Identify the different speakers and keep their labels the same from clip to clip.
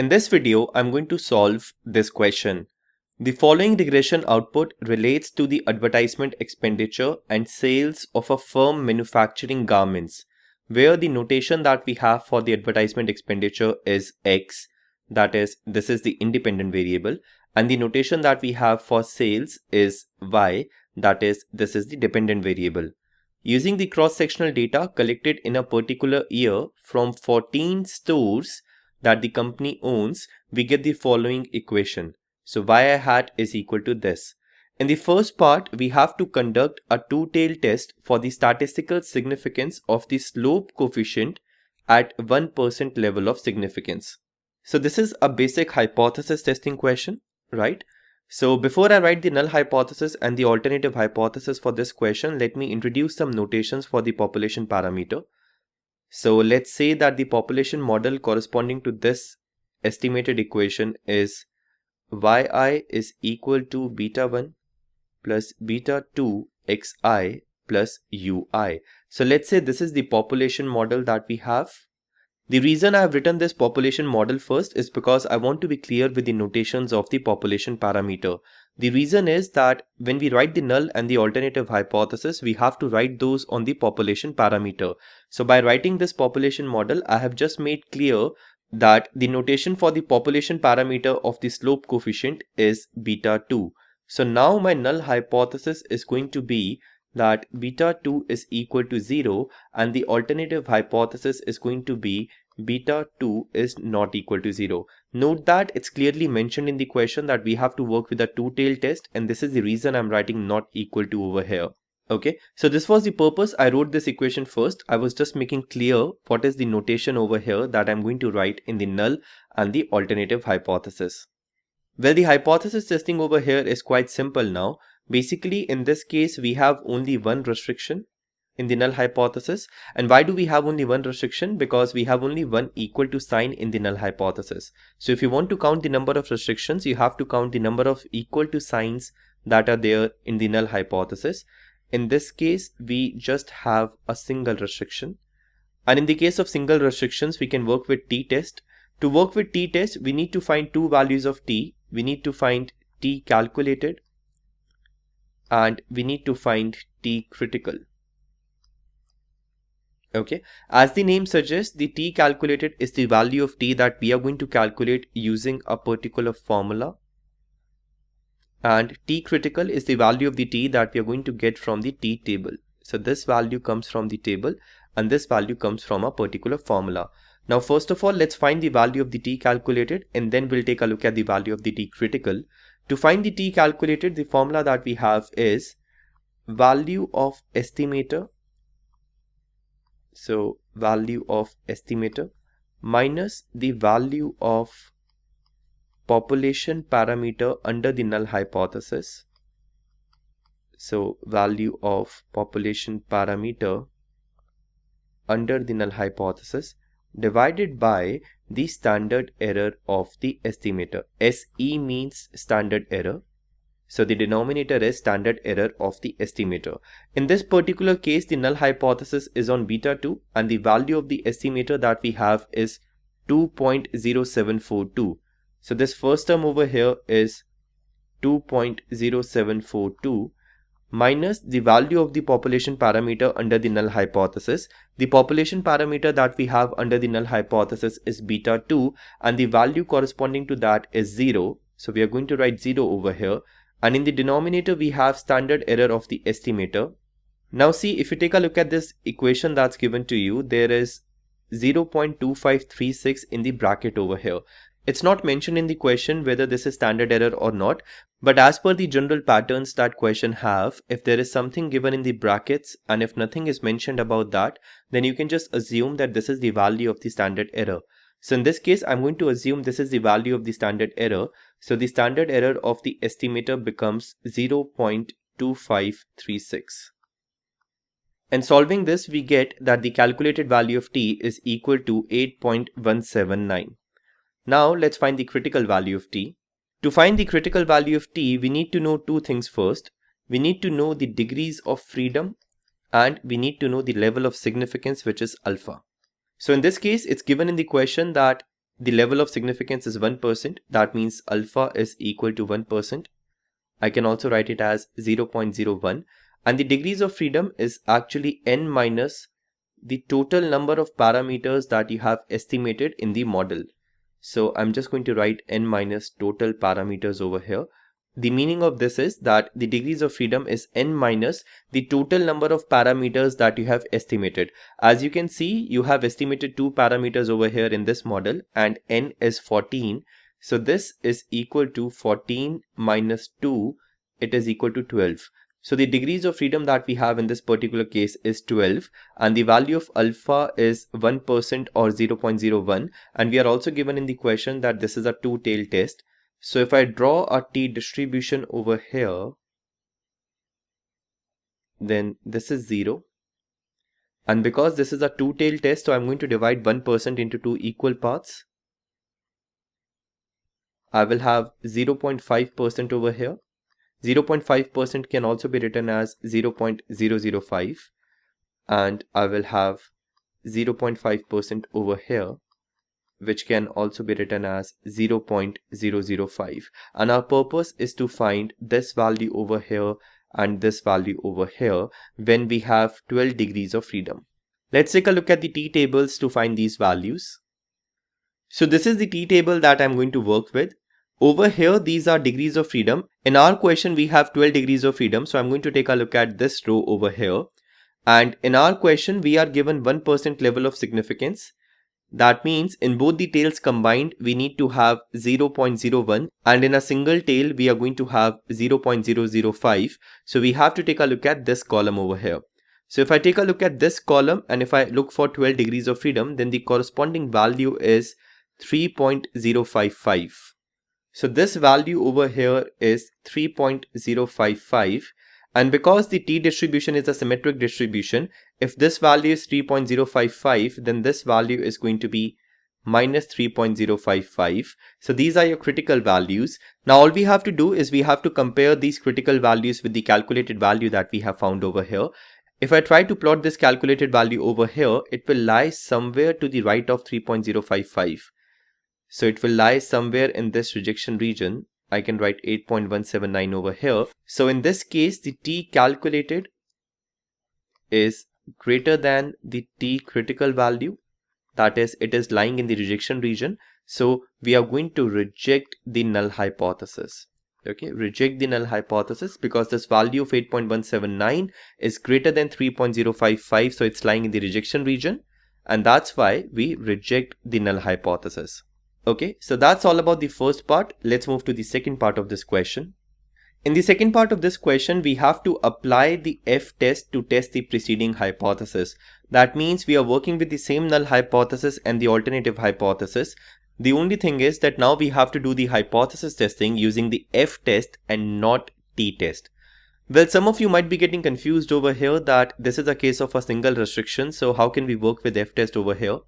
Speaker 1: In this video, I'm going to solve this question. The following regression output relates to the advertisement expenditure and sales of a firm manufacturing garments, where the notation that we have for the advertisement expenditure is X, that is, this is the independent variable, and the notation that we have for sales is Y, that is, this is the dependent variable. Using the cross-sectional data collected in a particular year from 14 stores that the company owns, we get the following equation. So y hat is equal to this. In the first part, we have to conduct a two-tailed test for the statistical significance of the slope coefficient at 1% level of significance. So this is a basic hypothesis testing question, right? So before I write the null hypothesis and the alternative hypothesis for this question, let me introduce some notations for the population parameter. So let's say that the population model corresponding to this estimated equation is yi is equal to beta 1 plus beta 2 xi plus ui. So let's say this is the population model that we have. The reason I have written this population model first is because I want to be clear with the notations of the population parameter. The reason is that when we write the null and the alternative hypothesis, we have to write those on the population parameter. So by writing this population model, I have just made clear that the notation for the population parameter of the slope coefficient is beta 2. So now my null hypothesis is going to be that beta 2 is equal to 0 and the alternative hypothesis is going to be beta 2 is not equal to 0. Note that it's clearly mentioned in the question that we have to work with a two-tailed test, and this is the reason I'm writing not equal to over here. Okay, so this was the purpose I wrote this equation first. I was just making clear what is the notation over here that I'm going to write in the null and the alternative hypothesis. Well, the hypothesis testing over here is quite simple now. Basically, in this case, we have only one restriction in the null hypothesis. And why do we have only one restriction? Because we have only one equal to sign in the null hypothesis. So if you want to count the number of restrictions, you have to count the number of equal to signs that are there in the null hypothesis. In this case, we just have a single restriction. And in the case of single restrictions, we can work with t-test. To work with t-test, we need to find two values of t. We need to find t calculated and we need to find t critical. Okay, as the name suggests, the t calculated is the value of t that we are going to calculate using a particular formula, and t critical is the value of the t that we are going to get from the t table. So this value comes from the table and this value comes from a particular formula. Now first of all, let's find the value of the t calculated and then we'll take a look at the value of the t critical. To find the t calculated, the formula that we have is value of estimator. So value of estimator minus the value of population parameter under the null hypothesis. So value of population parameter under the null hypothesis divided by the standard error of the estimator. SE means standard error. So the denominator is standard error of the estimator. In this particular case, the null hypothesis is on beta 2 and the value of the estimator that we have is 2.0742. So this first term over here is 2.0742 minus the value of the population parameter under the null hypothesis. The population parameter that we have under the null hypothesis is beta 2 and the value corresponding to that is 0. So we are going to write 0 over here. And in the denominator, we have standard error of the estimator. Now see, if you take a look at this equation that's given to you, there is 0.2536 in the bracket over here. It's not mentioned in the question whether this is standard error or not, but as per the general patterns that question have, if there is something given in the brackets and if nothing is mentioned about that, then you can just assume that this is the value of the standard error. So in this case, I'm going to assume this is the value of the standard error. So the standard error of the estimator becomes 0.2536. And solving this, we get that the calculated value of t is equal to 8.179. Now let's find the critical value of t. To find the critical value of t, we need to know two things first. We need to know the degrees of freedom and we need to know the level of significance, which is alpha. So in this case, it's given in the question that the level of significance is 1%. That means alpha is equal to 1%. I can also write it as 0.01. And the degrees of freedom is actually n minus the total number of parameters that you have estimated in the model. So I'm just going to write n minus total parameters over here. The meaning of this is that the degrees of freedom is n minus the total number of parameters that you have estimated. As you can see, you have estimated 2 parameters over here in this model and n is 14. So this is equal to 14 minus 2, it is equal to 12. So the degrees of freedom that we have in this particular case is 12 and the value of alpha is 1% or 0.01, and we are also given in the question that this is a two-tailed test. So if I draw a t distribution over here, then this is 0. And because this is a two-tailed test, so I'm going to divide 1% into 2 equal parts. I will have 0.5% over here. 0.5% can also be written as 0.005. And I will have 0.5% over here, which can also be written as 0.005. And our purpose is to find this value over here and this value over here when we have 12 degrees of freedom. Let's take a look at the t tables to find these values. So this is the t table that I'm going to work with. Over here, these are degrees of freedom. In our question, we have 12 degrees of freedom. So I'm going to take a look at this row over here. And in our question, we are given 1% level of significance. That means in both the tails combined, we need to have 0.01, and in a single tail, we are going to have 0.005. So we have to take a look at this column over here. So if I take a look at this column and if I look for 12 degrees of freedom, then the corresponding value is 3.055. So this value over here is 3.055. And because the t distribution is a symmetric distribution, if this value is 3.055, then this value is going to be minus 3.055. So these are your critical values. Now all we have to do is we have to compare these critical values with the calculated value that we have found over here. If I try to plot this calculated value over here, it will lie somewhere to the right of 3.055. So it will lie somewhere in this rejection region. I can write 8.179 over here. So in this case, the t calculated is greater than the t critical value. That is, it is lying in the rejection region. So we are going to reject the null hypothesis. Okay, reject the null hypothesis because this value of 8.179 is greater than 3.055. So it's lying in the rejection region. And that's why we reject the null hypothesis. Okay, so that's all about the first part. Let's move to the second part of this question. In the second part of this question, we have to apply the F test to test the preceding hypothesis. That means we are working with the same null hypothesis and the alternative hypothesis. The only thing is that now we have to do the hypothesis testing using the F test and not T test. Well, some of you might be getting confused over here that this is a case of a single restriction. So how can we work with F test over here?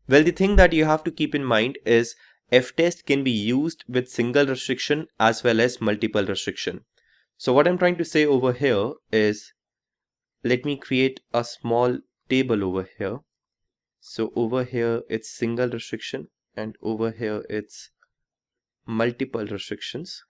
Speaker 1: Well, the thing that you have to keep in mind is F-test can be used with single restriction as well as multiple restriction. So what I'm trying to say over here is, let me create a small table over here. So over here it's single restriction and over here it's multiple restrictions.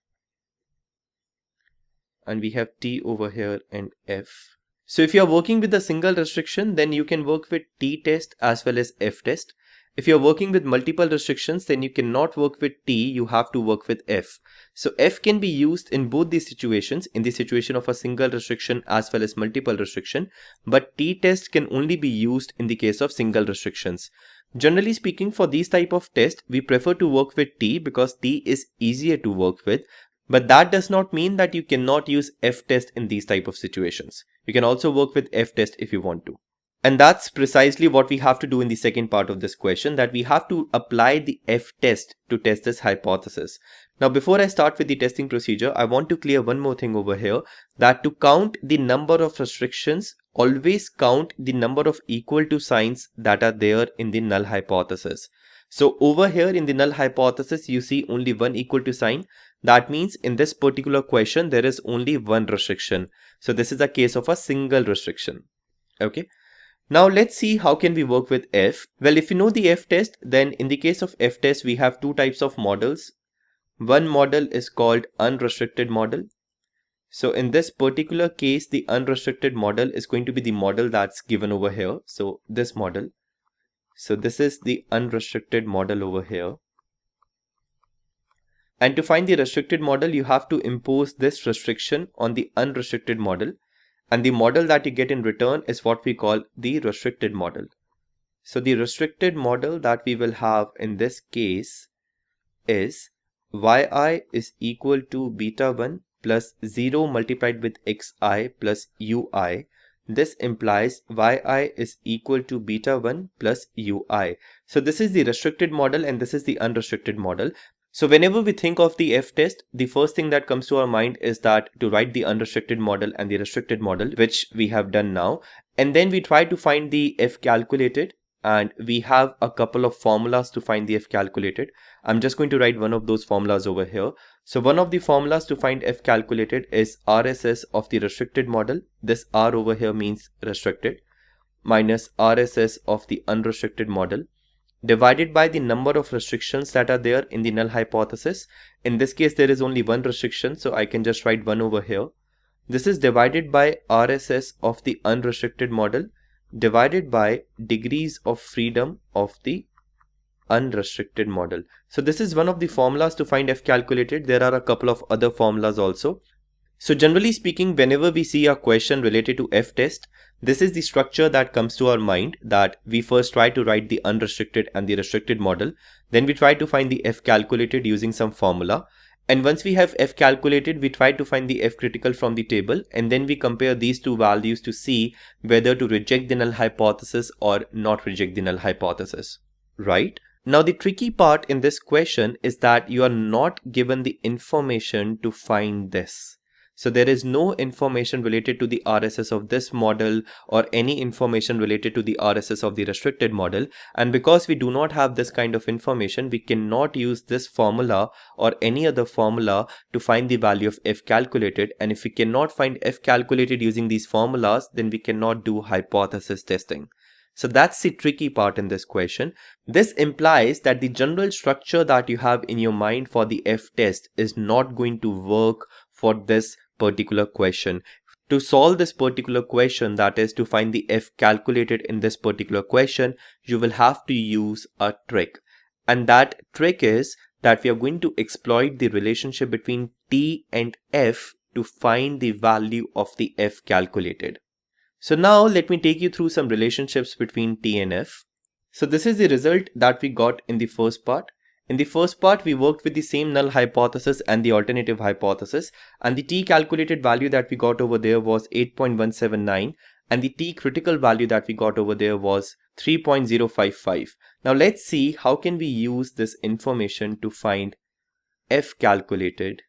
Speaker 1: And we have T over here and F. So if you're working with a single restriction, then you can work with T-test as well as F-test. If you're working with multiple restrictions, then you cannot work with T, you have to work with F. So F can be used in both these situations, in the situation of a single restriction as well as multiple restriction, but T-test can only be used in the case of single restrictions. Generally speaking, for these type of tests, we prefer to work with T because T is easier to work with. But that does not mean that you cannot use F-test in these type of situations. You can also work with F-test if you want to. And that's precisely what we have to do in the second part of this question, that we have to apply the F-test to test this hypothesis. Now, before I start with the testing procedure, I want to clear one more thing over here, that to count the number of restrictions, always count the number of equal to signs that are there in the null hypothesis. So over here in the null hypothesis, you see only one equal to sign. That means in this particular question, there is only one restriction. So this is a case of a single restriction. Okay. Now let's see how can we work with F. Well, if you know the F test, then in the case of F test, we have two types of models. One model is called unrestricted model. So in this particular case, the unrestricted model is going to be the model that's given over here. So this model. So this is the unrestricted model over here. And to find the restricted model, you have to impose this restriction on the unrestricted model. And the model that you get in return is what we call the restricted model. So the restricted model that we will have in this case is yi is equal to beta 1 plus 0 multiplied with xi plus ui. This implies yi is equal to beta 1 plus ui. So this is the restricted model and this is the unrestricted model. So whenever we think of the F test, the first thing that comes to our mind is that to write the unrestricted model and the restricted model, which we have done now. And then we try to find the F calculated. And we have a couple of formulas to find the F calculated. I'm just going to write one of those formulas over here. So one of the formulas to find F calculated is RSS of the restricted model. This R over here means restricted, minus RSS of the unrestricted model, divided by the number of restrictions that are there in the null hypothesis. In this case, there is only one restriction, so I can just write 1 over here. This is divided by RSS of the unrestricted model, divided by degrees of freedom of the unrestricted model. So this is one of the formulas to find F calculated. There are a couple of other formulas also. So generally speaking, whenever we see a question related to F test, this is the structure that comes to our mind, that we first try to write the unrestricted and the restricted model. Then we try to find the F calculated using some formula. And once we have F calculated, we try to find the F critical from the table, and then we compare these two values to see whether to reject the null hypothesis or not reject the null hypothesis, right? Now the tricky part in this question is that you are not given the information to find this. So there is no information related to the RSS of this model or any information related to the RSS of the restricted model. And because we do not have this kind of information, we cannot use this formula or any other formula to find the value of F calculated. And if we cannot find F calculated using these formulas, then we cannot do hypothesis testing. So that's the tricky part in this question. This implies that the general structure that you have in your mind for the F test is not going to work for this particular question. To solve this particular question, that is to find the F calculated in this particular question, you will have to use a trick. And that trick is that we are going to exploit the relationship between T and F to find the value of the F calculated. So now let me take you through some relationships between T and F. So this is the result that we got in the first part. In the first part, we worked with the same null hypothesis and the alternative hypothesis, and the T calculated value that we got over there was 8.179, and the T critical value that we got over there was 3.055. Now let's see how can we use this information to find F calculated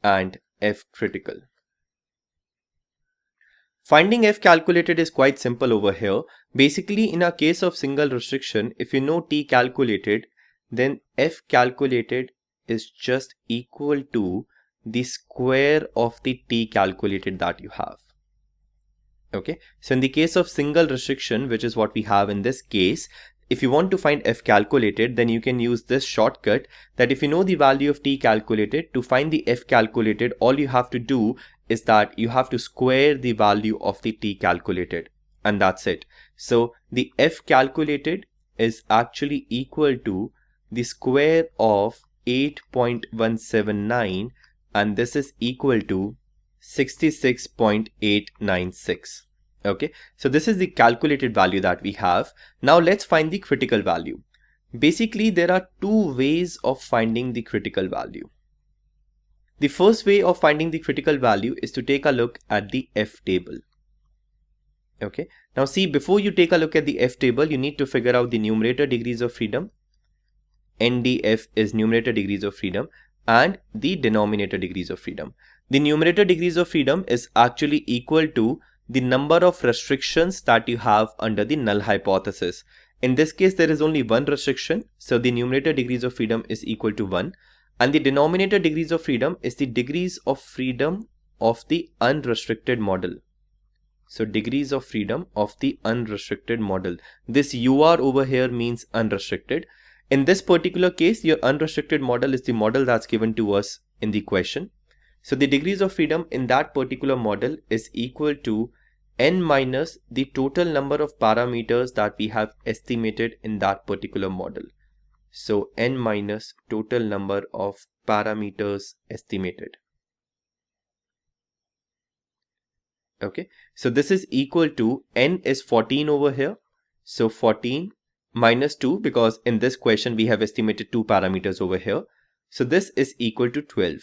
Speaker 1: and F critical. Finding F calculated is quite simple over here. Basically, in a case of single restriction, if you know T calculated, then F calculated is just equal to the square of the T calculated that you have. Okay, so in the case of single restriction, which is what we have in this case, if you want to find F calculated, then you can use this shortcut that if you know the value of T calculated, to find the F calculated, all you have to do is that you have to square the value of the T calculated, and that's it. So the F calculated is actually equal to the square of 8.179, and this is equal to 66.896. Okay, so this is the calculated value that we have. Now let's find the critical value. Basically, there are two ways of finding the critical value. The first way of finding the critical value is to take a look at the F table. Okay, now see, before you take a look at the F table, you need to figure out the numerator degrees of freedom. NDF is numerator degrees of freedom, and the denominator degrees of freedom. The numerator degrees of freedom is actually equal to the number of restrictions that you have under the null hypothesis. In this case, there is only one restriction, so the numerator degrees of freedom is equal to 1. And the denominator degrees of freedom is the degrees of freedom of the unrestricted model. So degrees of freedom of the unrestricted model. This UR over here means unrestricted. In this particular case, your unrestricted model is the model that's given to us in the question. So the degrees of freedom in that particular model is equal to n minus the total number of parameters that we have estimated in that particular model. So n minus total number of parameters estimated. Okay, so this is equal to n is 14 over here. So 14 minus 2, because in this question we have estimated 2 parameters over here. So this is equal to 12.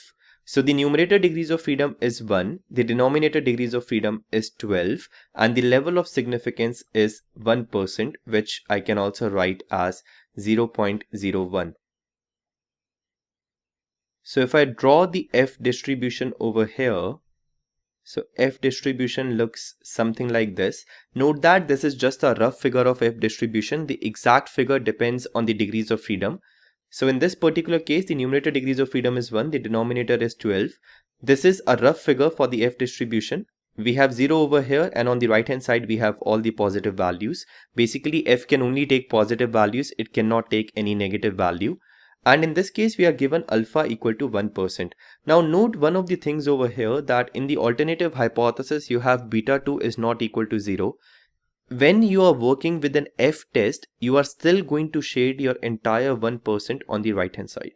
Speaker 1: So the numerator degrees of freedom is 1, the denominator degrees of freedom is 12, and the level of significance is 1%, which I can also write as 0.01. So if I draw the F distribution over here, so F distribution looks something like this. Note that this is just a rough figure of F distribution. The exact figure depends on the degrees of freedom. So in this particular case, the numerator degrees of freedom is 1, the denominator is 12. This is a rough figure for the F distribution. We have 0 over here, and on the right hand side we have all the positive values. Basically F can only take positive values, it cannot take any negative value. And in this case, we are given alpha equal to 1%. Now note one of the things over here, that in the alternative hypothesis, you have beta 2 is not equal to 0. When you are working with an F test, you are still going to shade your entire 1% on the right hand side.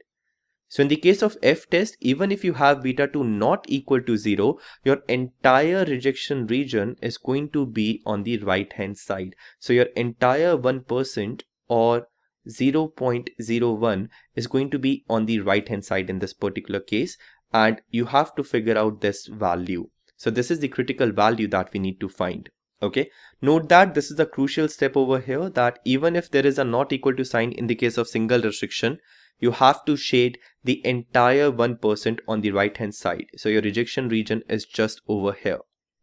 Speaker 1: So in the case of F test, even if you have beta 2 not equal to 0, your entire rejection region is going to be on the right hand side. So your entire 1% or 0.01 is going to be on the right hand side in this particular case, and you have to figure out this value. So this is the critical value that we need to find. Okay, note that this is a crucial step over here, that even if there is a not equal to sign in the case of single restriction, you have to shade the entire 1% on the right hand side. So your rejection region is just over here.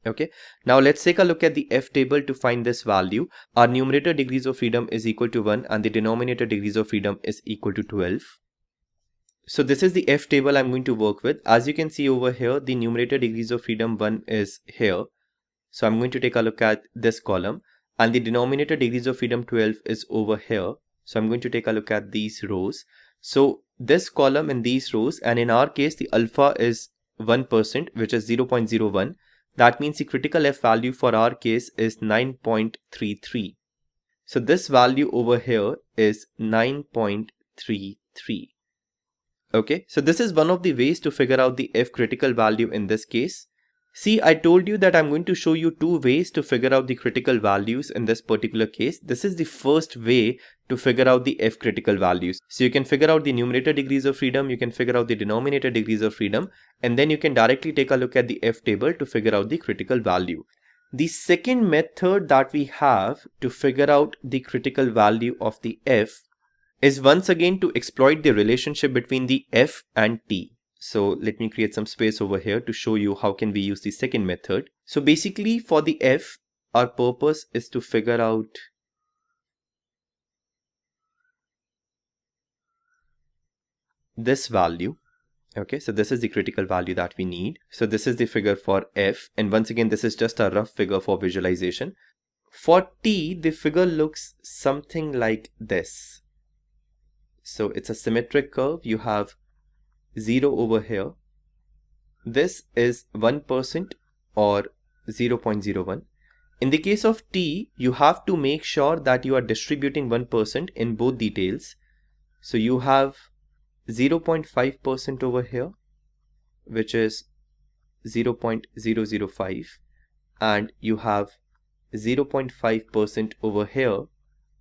Speaker 1: Okay, now let's take a look at the F table to find this value. Our numerator degrees of freedom is equal to 1 and the denominator degrees of freedom is equal to 12. So this is the F table I'm going to work with. As you can see over here, the numerator degrees of freedom 1 is here. So I'm going to take a look at this column, and the denominator degrees of freedom 12 is over here. So I'm going to take a look at these rows. So this column and these rows, and in our case the alpha is 1%, which is 0.01. That means the critical F value for our case is 9.33. So this value over here is 9.33. Okay, so this is one of the ways to figure out the F critical value in this case. See, I told you that I'm going to show you two ways to figure out the critical values in this particular case. This is the first way to figure out the F critical values. So you can figure out the numerator degrees of freedom, you can figure out the denominator degrees of freedom, and then you can directly take a look at the F table to figure out the critical value. The second method that we have to figure out the critical value of the F is once again to exploit the relationship between the F and T. So let me create some space over here to show you how can we use the second method. So basically for the F, our purpose is to figure out this value. Okay, so this is the critical value that we need. So this is the figure for F, and once again this is just a rough figure for visualization. For T, the figure looks something like this. So it's a symmetric curve. You have 0 over here. This is 1% or 0.01. In the case of T, you have to make sure that you are distributing 1% in both details. So you have 0.5% over here, which is 0.005, and you have 0.5% over here,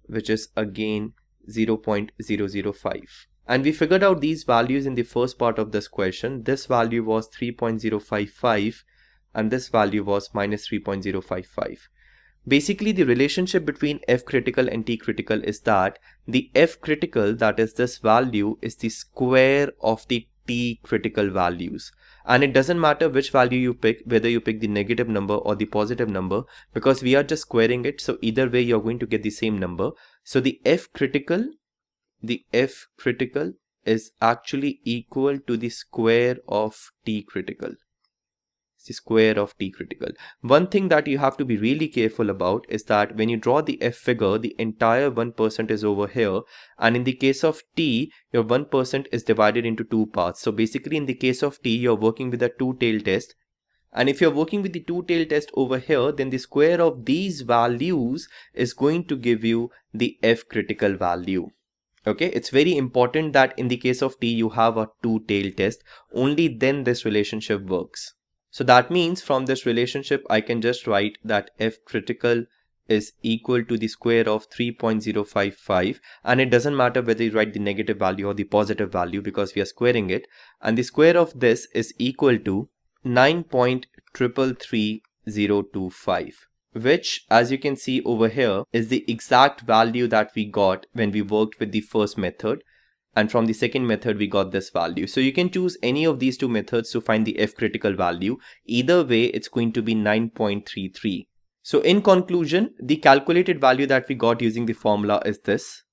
Speaker 1: which is again 0.005. And we figured out these values in the first part of this question. This value was 3.055 and this value was minus 3.055. Basically, the relationship between F critical and T critical is that the F critical, that is this value, is the square of the T critical values. And it doesn't matter which value you pick, whether you pick the negative number or the positive number, because we are just squaring it. So either way, you're going to get the same number. So the F critical is actually equal to the square of T critical. the square of t critical. One thing that you have to be really careful about is that when you draw the f figure, the entire 1% is over here, and in the case of t, your 1% is divided into two parts. So basically in the case of t, you're working with a two-tailed test, and if you're working with the two-tailed test over here, then the square of these values is going to give you the f critical value. Okay, it's very important that in the case of t, you have a two-tailed test. Only then this relationship works. So that means from this relationship, I can just write that f critical is equal to the square of 3.055, and it doesn't matter whether you write the negative value or the positive value because we are squaring it, and the square of this is equal to 9.333025, which, as you can see over here, is the exact value that we got when we worked with the first method, and from the second method we got this value. So you can choose any of these two methods to find the f critical value. Either way, it's going to be 9.33. So in conclusion, the calculated value that we got using the formula is this.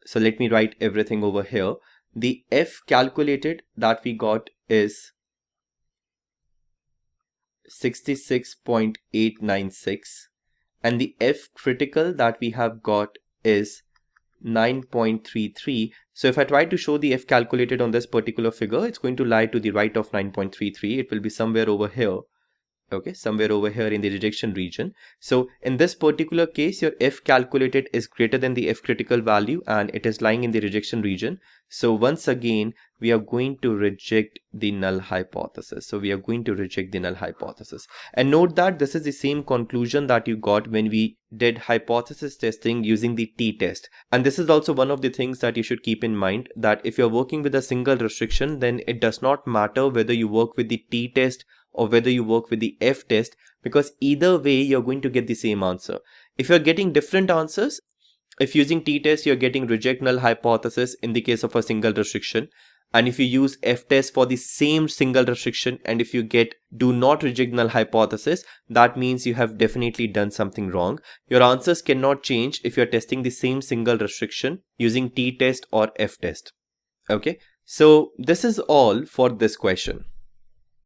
Speaker 1: So let me write everything over here. The f calculated that we got is 66.896, and the f critical that we have got is 9.33. So if I try to show the f calculated on this particular figure, it's going to lie to the right of 9.33. It will be somewhere over here. Okay, somewhere over here in the rejection region. So in this particular case, your f calculated is greater than the f critical value and it is lying in the rejection region. So once again, we are going to reject the null hypothesis. And note that this is the same conclusion that you got when we did hypothesis testing using the t-test. And this is also one of the things that you should keep in mind, that if you're working with a single restriction, then it does not matter whether you work with the t-test or whether you work with the f-test, because either way you're going to get the same answer. If you're getting different answers, if using t-test you're getting reject null hypothesis in the case of a single restriction, and if you use f-test for the same single restriction and if you get do not reject null hypothesis, that means you have definitely done something wrong. Your answers cannot change if you're testing the same single restriction using t-test or f-test. Okay, so this is all for this question.